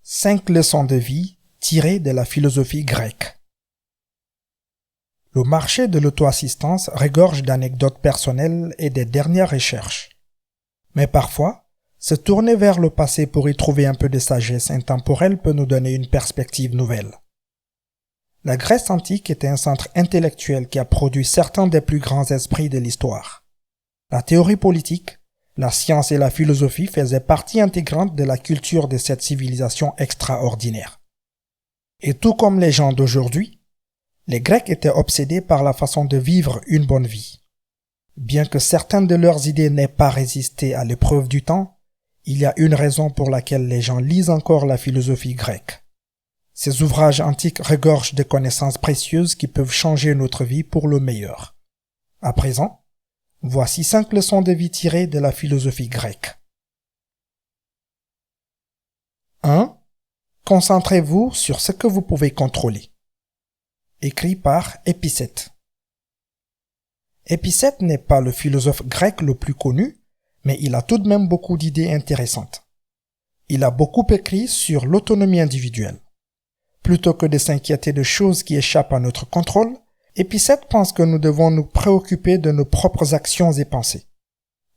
5 leçons de vie tirées de la philosophie grecque. Le marché de l'auto-assistance regorge d'anecdotes personnelles et des dernières recherches. Mais parfois, se tourner vers le passé pour y trouver un peu de sagesse intemporelle peut nous donner une perspective nouvelle. La Grèce antique était un centre intellectuel qui a produit certains des plus grands esprits de l'histoire. La théorie politique, la science et la philosophie faisaient partie intégrante de la culture de cette civilisation extraordinaire. Et tout comme les gens d'aujourd'hui, les Grecs étaient obsédés par la façon de vivre une bonne vie. Bien que certaines de leurs idées n'aient pas résisté à l'épreuve du temps, il y a une raison pour laquelle les gens lisent encore la philosophie grecque. Ces ouvrages antiques regorgent de connaissances précieuses qui peuvent changer notre vie pour le meilleur. À présent, voici 5 leçons de vie tirées de la philosophie grecque. 1. Concentrez-vous sur ce que vous pouvez contrôler. Écrit par Épicète. Épicète n'est pas le philosophe grec le plus connu, mais il a tout de même beaucoup d'idées intéressantes. Il a beaucoup écrit sur l'autonomie individuelle. Plutôt que de s'inquiéter de choses qui échappent à notre contrôle, Épicète pense que nous devons nous préoccuper de nos propres actions et pensées.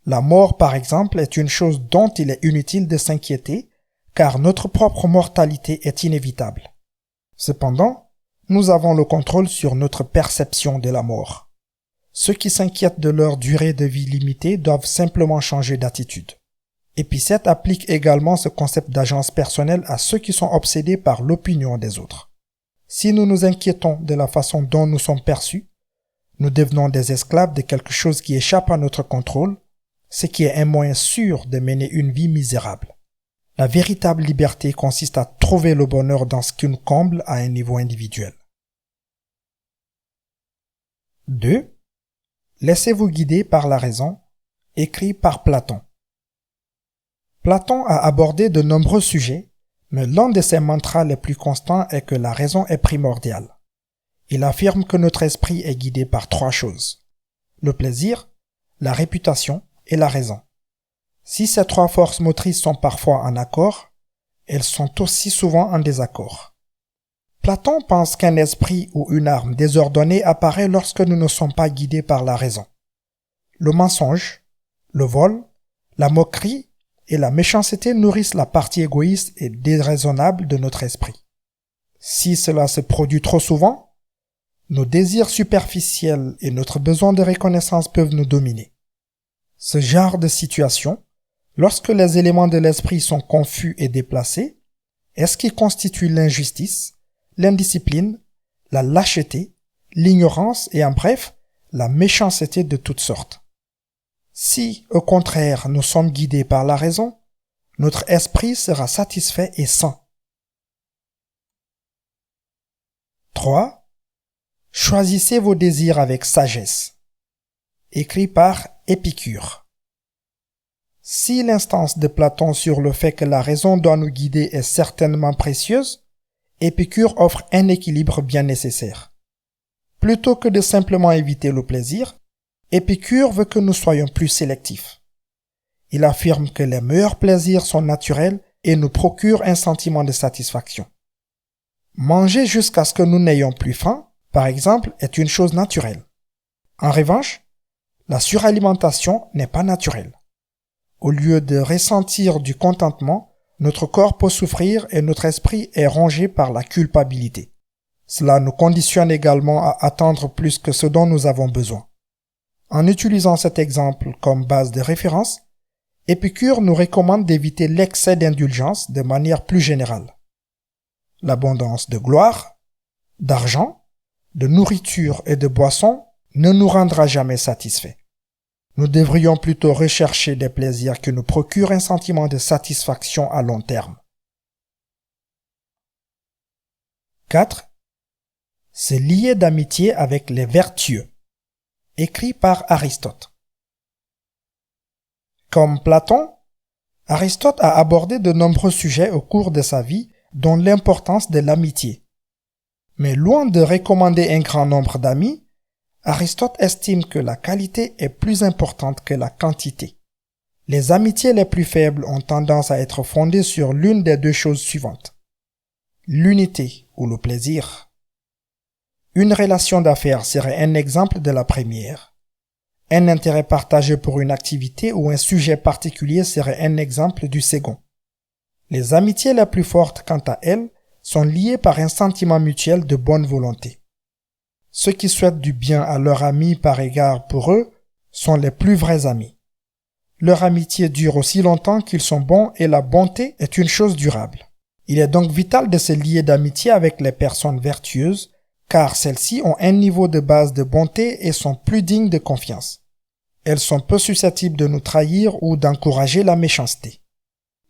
La mort, par exemple, est une chose dont il est inutile de s'inquiéter, car notre propre mortalité est inévitable. Cependant, nous avons le contrôle sur notre perception de la mort. Ceux qui s'inquiètent de leur durée de vie limitée doivent simplement changer d'attitude. Épicète applique également ce concept d'agence personnelle à ceux qui sont obsédés par l'opinion des autres. Si nous nous inquiétons de la façon dont nous sommes perçus, nous devenons des esclaves de quelque chose qui échappe à notre contrôle, ce qui est un moyen sûr de mener une vie misérable. La véritable liberté consiste à trouver le bonheur dans ce qui nous comble à un niveau individuel. 2. Laissez-vous guider par la raison, écrit par Platon. Platon a abordé de nombreux sujets, mais l'un de ses mantras les plus constants est que la raison est primordiale. Il affirme que notre esprit est guidé par 3 choses: le plaisir, la réputation et la raison. Si ces 3 forces motrices sont parfois en accord, elles sont aussi souvent en désaccord. Platon pense qu'un esprit ou une arme désordonnée apparaît lorsque nous ne sommes pas guidés par la raison. Le mensonge, le vol, la moquerie et la méchanceté nourrissent la partie égoïste et déraisonnable de notre esprit. Si cela se produit trop souvent, nos désirs superficiels et notre besoin de reconnaissance peuvent nous dominer. Ce genre de situation, lorsque les éléments de l'esprit sont confus et déplacés, est ce qui constitue l'injustice, l'indiscipline, la lâcheté, l'ignorance et en bref, la méchanceté de toutes sortes. Si, au contraire, nous sommes guidés par la raison, notre esprit sera satisfait et sain. 3. Choisissez vos désirs avec sagesse. Écrit par Épicure. Si l'instance de Platon sur le fait que la raison doit nous guider est certainement précieuse, Épicure offre un équilibre bien nécessaire. Plutôt que de simplement éviter le plaisir, Épicure veut que nous soyons plus sélectifs. Il affirme que les meilleurs plaisirs sont naturels et nous procurent un sentiment de satisfaction. Manger jusqu'à ce que nous n'ayons plus faim, par exemple, est une chose naturelle. En revanche, la suralimentation n'est pas naturelle. Au lieu de ressentir du contentement, notre corps peut souffrir et notre esprit est rongé par la culpabilité. Cela nous conditionne également à attendre plus que ce dont nous avons besoin. En utilisant cet exemple comme base de référence, Épicure nous recommande d'éviter l'excès d'indulgence de manière plus générale. L'abondance de gloire, d'argent, de nourriture et de boissons ne nous rendra jamais satisfaits. Nous devrions plutôt rechercher des plaisirs qui nous procurent un sentiment de satisfaction à long terme. 4. Se lier d'amitié avec les vertueux. Écrit par Aristote. Comme Platon, Aristote a abordé de nombreux sujets au cours de sa vie, dont l'importance de l'amitié. Mais loin de recommander un grand nombre d'amis, Aristote estime que la qualité est plus importante que la quantité. Les amitiés les plus faibles ont tendance à être fondées sur l'une des 2 choses suivantes: l'unité ou le plaisir. Une relation d'affaires serait un exemple de la première. Un intérêt partagé pour une activité ou un sujet particulier serait un exemple du second. Les amitiés les plus fortes, quant à elles, sont liées par un sentiment mutuel de bonne volonté. Ceux qui souhaitent du bien à leurs amis par égard pour eux sont les plus vrais amis. Leur amitié dure aussi longtemps qu'ils sont bons et la bonté est une chose durable. Il est donc vital de se lier d'amitié avec les personnes vertueuses, car celles-ci ont un niveau de base de bonté et sont plus dignes de confiance. Elles sont peu susceptibles de nous trahir ou d'encourager la méchanceté.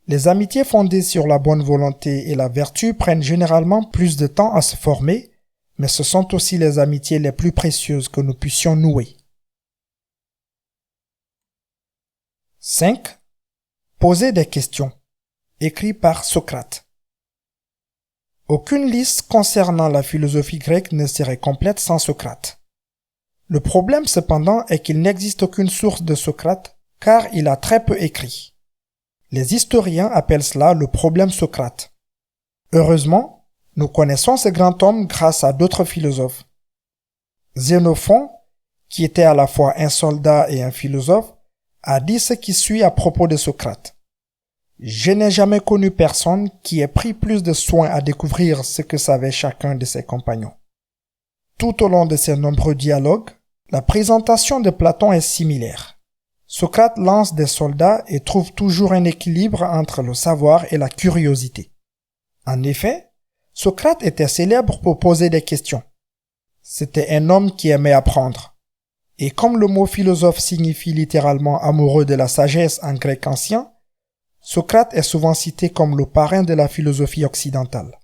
Les amitiés fondées sur la bonne volonté et la vertu prennent généralement plus de temps à se former, mais ce sont aussi les amitiés les plus précieuses que nous puissions nouer. 5. Poser des questions. Écrit par Socrate. Aucune liste concernant la philosophie grecque ne serait complète sans Socrate. Le problème cependant est qu'il n'existe aucune source de Socrate car il a très peu écrit. Les historiens appellent cela le problème Socrate. Heureusement, nous connaissons ce grand homme grâce à d'autres philosophes. Xénophon, qui était à la fois un soldat et un philosophe, a dit ce qui suit à propos de Socrate. Je n'ai jamais connu personne qui ait pris plus de soin à découvrir ce que savait chacun de ses compagnons. Tout au long de ses nombreux dialogues, la présentation de Platon est similaire. Socrate lance des soldats et trouve toujours un équilibre entre le savoir et la curiosité. En effet, Socrate était célèbre pour poser des questions. C'était un homme qui aimait apprendre. Et comme le mot philosophe signifie littéralement amoureux de la sagesse en grec ancien, Socrate est souvent cité comme le parrain de la philosophie occidentale.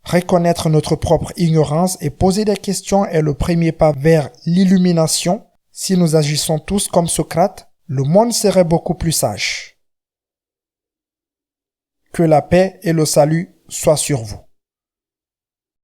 Reconnaître notre propre ignorance et poser des questions est le premier pas vers l'illumination. Si nous agissons tous comme Socrate, le monde serait beaucoup plus sage. Que la paix et le salut soient sur vous.